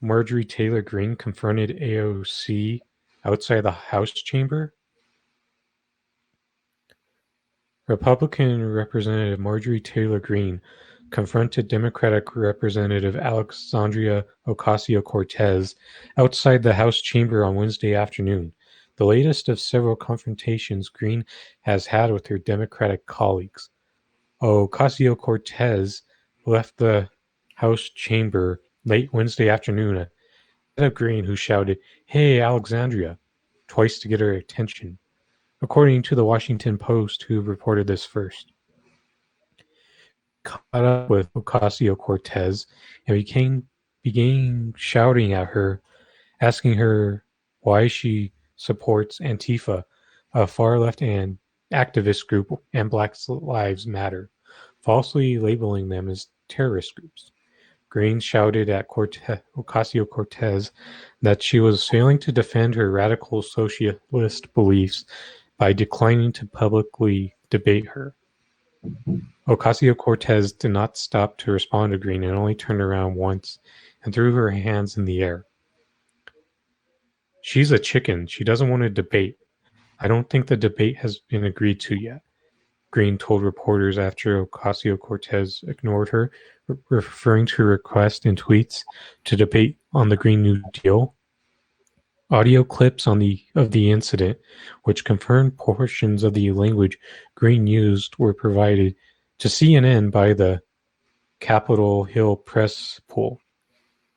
Marjorie Taylor Greene confronted AOC outside the House chamber. Republican Representative Marjorie Taylor Greene confronted Democratic Representative Alexandria Ocasio-Cortez outside the House chamber on Wednesday afternoon, the latest of several confrontations Greene has had with her Democratic colleagues. Ocasio-Cortez left the House chamber late Wednesday afternoon ahead of Greene, who shouted, "Hey, Alexandria," twice to get her attention, according to the Washington Post, who reported this first. Caught up with Ocasio-Cortez and began shouting at her, asking her why she supports Antifa, a far-left and activist group, and Black Lives Matter, falsely labeling them as terrorist groups. Greene shouted at Ocasio-Cortez that she was failing to defend her radical socialist beliefs by declining to publicly debate her. Ocasio-Cortez did not stop to respond to Greene and only turned around once and threw her hands in the air. "She's a chicken. She doesn't want to debate. I don't think the debate has been agreed to yet," Greene told reporters after Ocasio-Cortez ignored her, referring to her request in tweets to debate on the Green New Deal. Audio clips of the incident, which confirmed portions of the language Greene used, were provided to CNN by the Capitol Hill press pool.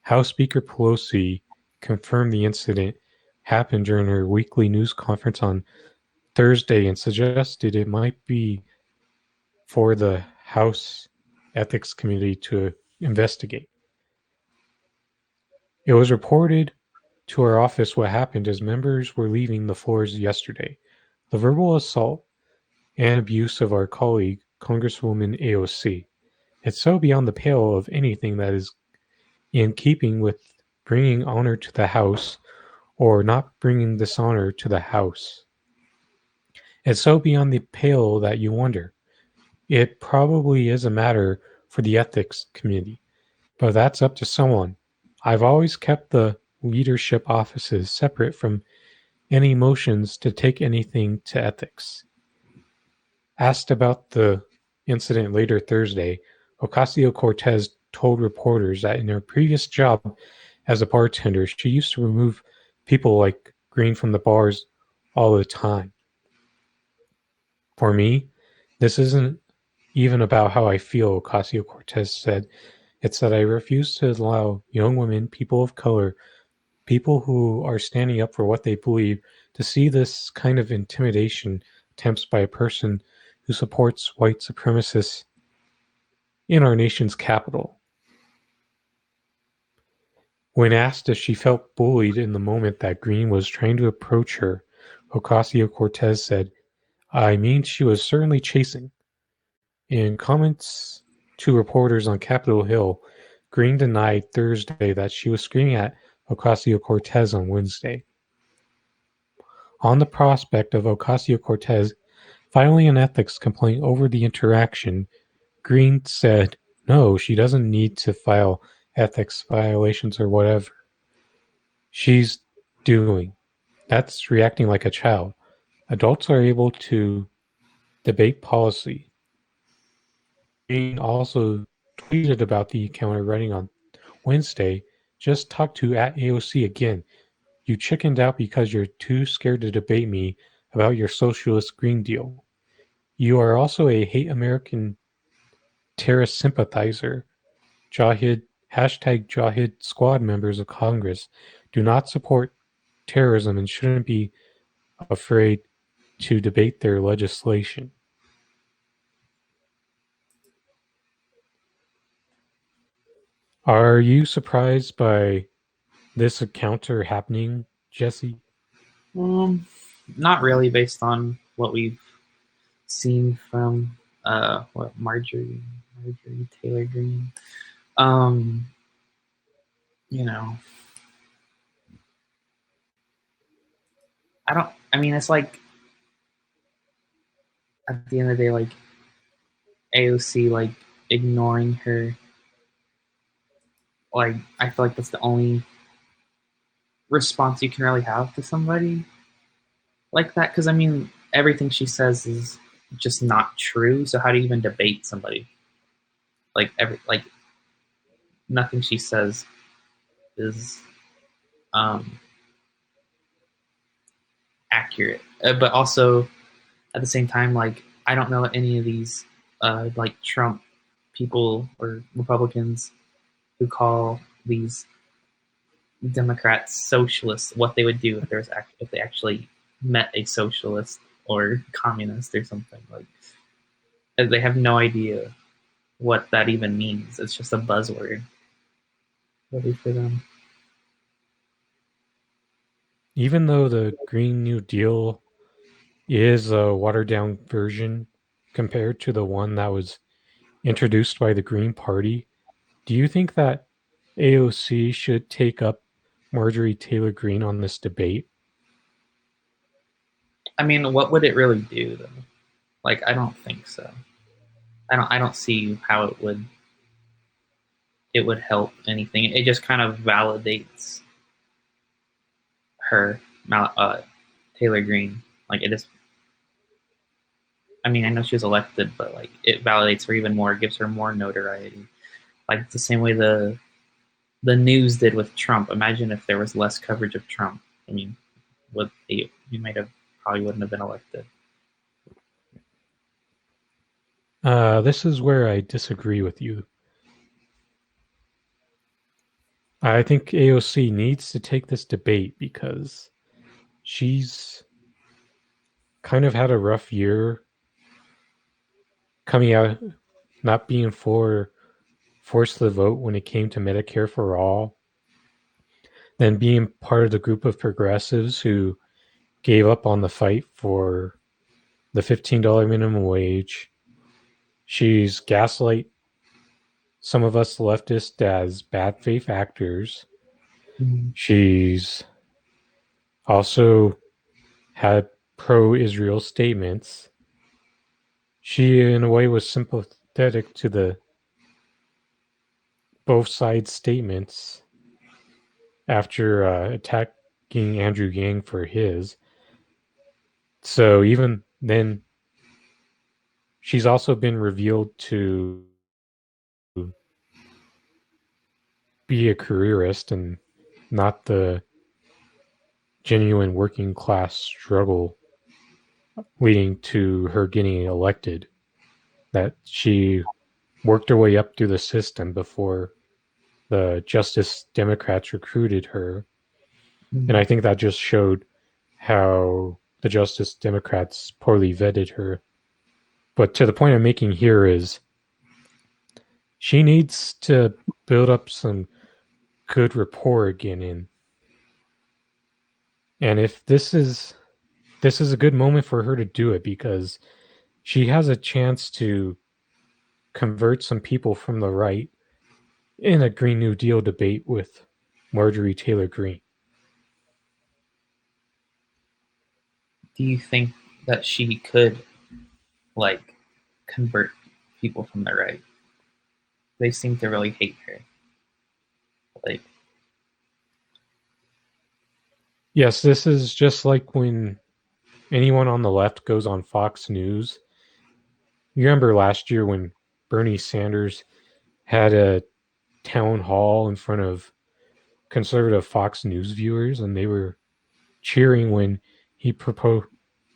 House Speaker Pelosi confirmed the incident happened during her weekly news conference on Thursday and suggested it might be for the House Ethics Committee to investigate. It was reported to our office what happened as members were leaving the floors yesterday. The verbal assault and abuse of our colleague, Congresswoman AOC. It's so beyond the pale of anything that is in keeping with bringing honor to the House or not bringing dishonor to the House. It's so beyond the pale that you wonder. It probably is a matter for the Ethics Committee, but that's up to someone. I've always kept the leadership offices separate from any motions to take anything to ethics. Asked about the incident later Thursday, Ocasio-Cortez told reporters that in her previous job as a bartender, she used to remove people like Greene from the bars all the time. "For me, this isn't even about how I feel," Ocasio-Cortez said. "It's that I refuse to allow young women, people of color, people who are standing up for what they believe, to see this kind of intimidation attempts by a person who supports white supremacists in our nation's capital." When asked if she felt bullied in the moment that Greene was trying to approach her, Ocasio-Cortez said, "I mean, she was certainly chasing." In comments to reporters on Capitol Hill, Greene denied Thursday that she was screaming at Ocasio-Cortez on Wednesday. On the prospect of Ocasio-Cortez filing an ethics complaint over the interaction, Greene said, "No, she doesn't need to file ethics violations or whatever she's doing. That's reacting like a child. Adults are able to debate policy." Greene also tweeted about the encounter, writing on Wednesday, "Just talked to at AOC again. You chickened out because you're too scared to debate me about your socialist Green Deal. You are also a hate American terrorist sympathizer. Jahid Squad members of Congress do not support terrorism and shouldn't be afraid to debate their legislation." Are you surprised by this encounter happening, Jesse? Not really, based on what we've seen from Marjorie Taylor Greene. You know, I mean, it's like at the end of the day, like AOC, ignoring her. Like, I feel like that's the only response you can really have to somebody like that. Because I mean, everything she says is just not true. So how do you even debate somebody? Like nothing she says is um, accurate. But also at the same time, like I don't know any of these like Trump people or Republicans who call these Democrats socialists, what they would do if if they actually met a socialist or communist or something. Like they have no idea what that even means. It's just a buzzword really for them. Even though the Green New Deal is a watered down version compared to the one that was introduced by the Green Party, do you think that AOC should take up Marjorie Taylor Greene on this debate? I mean, what would it really do though? Like, I don't think so. I don't see how it would help anything. It just kind of validates her, Taylor Greene. Like it just, I mean, I know she was elected, but like it validates her even more, gives her more notoriety. Like it's the same way the news did with Trump. Imagine if there was less coverage of Trump. I mean, would he might have probably wouldn't have been elected. This is where I disagree with you. I think AOC needs to take this debate because she's kind of had a rough year coming out, not being forced to vote when it came to Medicare for all, then being part of the group of progressives who gave up on the fight for the $15 minimum wage. She's gaslight some of us leftists as bad faith actors. Mm-hmm. She's also had pro Israel statements. She, in a way, was sympathetic to the both sides' statements after attacking Andrew Yang for his. So even then, she's also been revealed to be a careerist and not the genuine working class struggle leading to her getting elected. That she worked her way up through the system before the Justice Democrats recruited her. And Mm-hmm. I think that just showed how the Justice Democrats poorly vetted her. But to the point I'm making here is she needs to build up some good rapport again and if this is a good moment for her to do it because she has a chance to convert some people from the right in a Green New Deal debate with Marjorie Taylor Greene. Do you think that she could like convert people from the right? They seem to really hate her. Like, Yes, this is just like when anyone on the left goes on Fox News. You remember last year when Bernie Sanders had a town hall in front of conservative Fox News viewers and they were cheering he proposed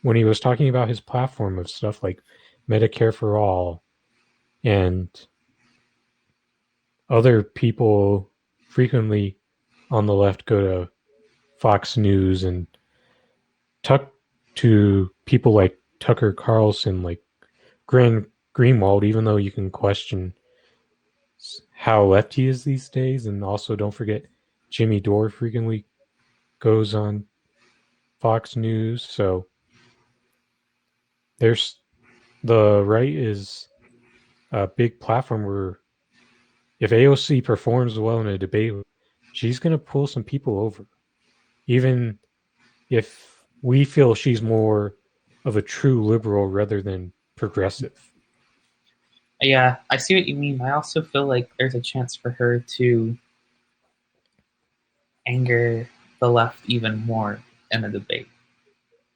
when he was talking about his platform of stuff like Medicare for all and other people frequently on the left go to Fox News and talk to people like Tucker Carlson, like Grant Greenwald, even though you can question how left he is these days. And also don't forget Jimmy Dore frequently goes on Fox News. So there's the right is a big platform where if AOC performs well in a debate, she's going to pull some people over, even if we feel she's more of a true liberal rather than progressive. yeah, I see what you mean. I also feel like there's a chance for her to anger. the left even more in a debate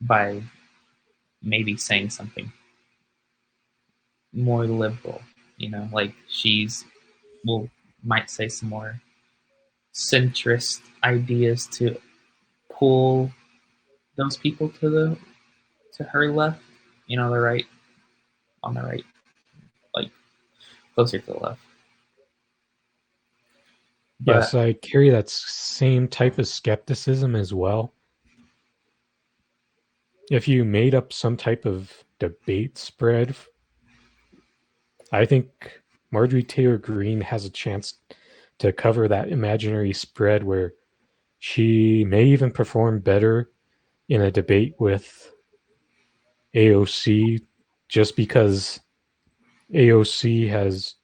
by maybe saying something more liberal. Like she's will might say some more centrist ideas to pull those people to her left. The right on the right, like closer to the left. Yes, But I carry that same type of skepticism as well. If you made up some type of debate spread, I think Marjorie Taylor Greene has a chance to cover that imaginary spread where she may even perform better in a debate with AOC just because AOC has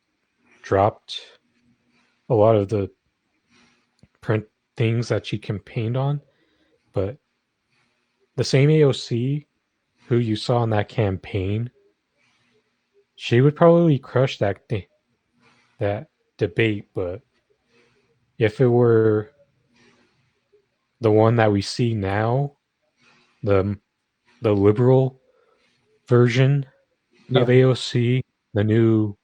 dropped a lot of the print things that she campaigned on. But the same AOC who you saw in that campaign, she would probably crush that debate. But if it were the one that we see now, the the liberal version of yeah, AOC, the new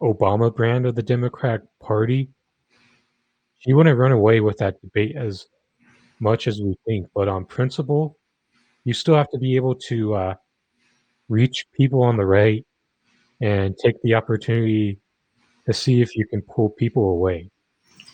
Obama brand of the Democratic Party, she wouldn't run away with that debate as much as we think. But on principle, you still have to be able to reach people on the right and take the opportunity to see if you can pull people away.